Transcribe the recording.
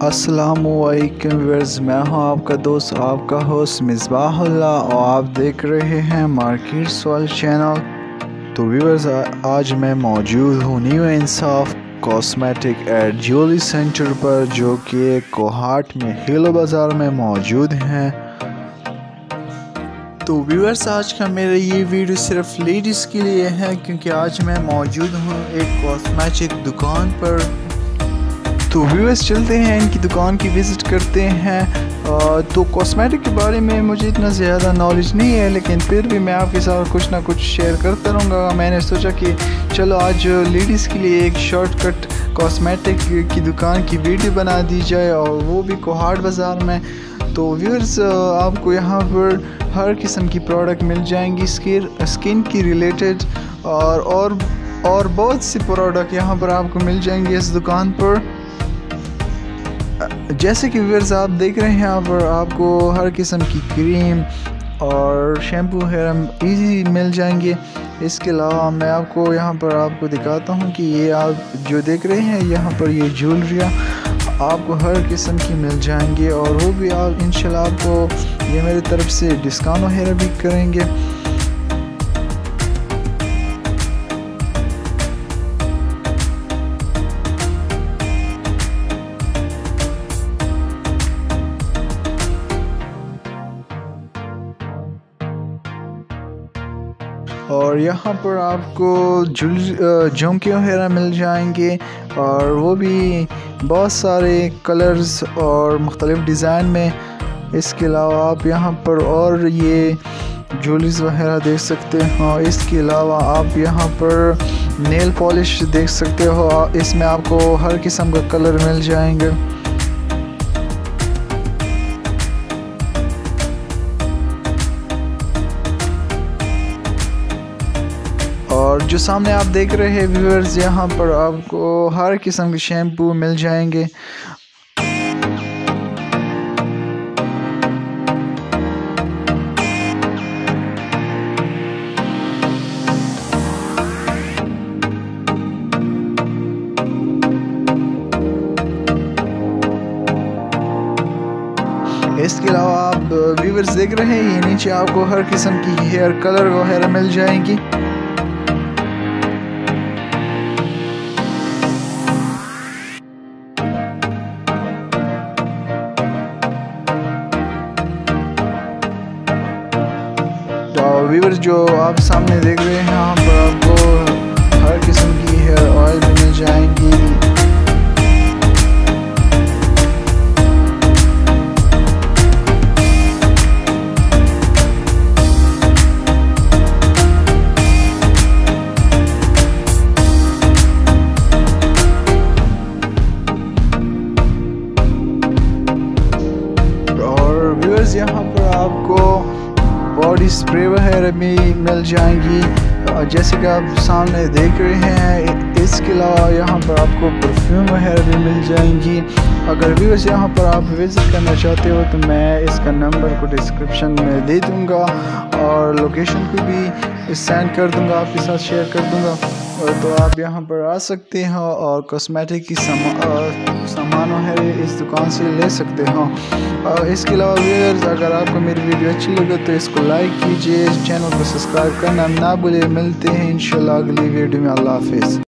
अस्सलामुअलैकुम व्यूअर्स, मैं हूं आपका दोस्त आपका होस्ट मिसबाहुल्लाह और आप देख रहे हैं मार्केट्स वर्ल्ड चैनल। तो व्यूअर्स, आज मैं मौजूद हूं new Insaf cosmetic and jewellery centre पर, जो कि कोहाट में हीलो बाज़ार में मौजूद हैं। तो व्यूअर्स, आज का मेरा ये वीडियो सिर्फ लेडीज़ के लिए है, क्योंकि आज मैं मौजूद हूँ एक कॉस्मेटिक दुकान पर। तो व्यूअर्स, चलते हैं इनकी दुकान की विज़िट करते हैं। तो कॉस्मेटिक के बारे में मुझे इतना ज़्यादा नॉलेज नहीं है, लेकिन फिर भी मैं आपके साथ कुछ ना कुछ शेयर करता रहूँगा। मैंने सोचा कि चलो आज लेडीज़ के लिए एक शॉर्टकट कॉस्मेटिक की दुकान की वीडियो बना दी जाए, और वो भी कोहाट बाज़ार में। तो व्यूअर्स, आपको यहाँ पर हर किस्म की प्रोडक्ट मिल जाएंगी स्किन की रिलेटेड, और बहुत सी प्रोडक्ट यहाँ पर आपको मिल जाएंगी इस दुकान पर। जैसे कि व्यूअर्स आप देख रहे हैं, यहाँ पर आपको हर किस्म की क्रीम और शैम्पू वगैरह इजी मिल जाएंगे। इसके अलावा मैं आपको यहाँ पर आपको दिखाता हूँ कि ये आप जो देख रहे हैं यहाँ पर ये ज्वेलरियाँ आपको हर किस्म की मिल जाएंगी, और वो भी आप इंशाल्लाह आपको ये मेरी तरफ से डिस्काउंट वगैरह भी करेंगे। और यहाँ पर आपको झुमके वगैरह मिल जाएंगे, और वो भी बहुत सारे कलर्स और मुख्तलिफ़ डिज़ाइन में। इसके अलावा आप यहाँ पर और ये ज्वेलरीज वगैरह देख सकते हो। इसके अलावा आप यहाँ पर नेल पॉलिश देख सकते हो, इसमें आपको हर किस्म का कलर मिल जाएंगे। और जो सामने आप देख रहे हैं व्यूअर्स, यहाँ पर आपको हर किस्म के शैम्पू मिल जाएंगे। इसके अलावा आप व्यूअर्स देख रहे हैं, ये नीचे आपको हर किस्म की हेयर कलर वगैरह मिल जाएंगी। व्यूअर्स, जो आप सामने देख रहे हैं, यहाँ पर आपको हर किस्म की हेयर ऑयल भी मिल जाएंगी। और व्यूअर्स, यहाँ पर आपको बॉडी स्प्रे वगैरह भी मिल जाएंगी, जैसे कि आप सामने देख रहे हैं। इसके अलावा यहाँ पर आपको परफ्यूम वगैरह भी मिल जाएंगी। अगर व्यूअर्स यहाँ पर आप विज़िट करना चाहते हो तो मैं इसका नंबर को डिस्क्रिप्शन में दे दूँगा, और लोकेशन को भी सेंड कर दूँगा, आपके साथ शेयर कर दूँगा। तो आप यहाँ पर आ सकते हो और कॉस्मेटिक की सामान है इस दुकान से ले सकते हो। इसके अलावा व्यूअर्स, अगर आपको मेरी वीडियो अच्छी लगे तो इसको लाइक कीजिए, चैनल को सब्सक्राइब करना ना भूलिए। मिलते हैं इंशाल्लाह अगली वीडियो में। अल्लाह हाफिज़।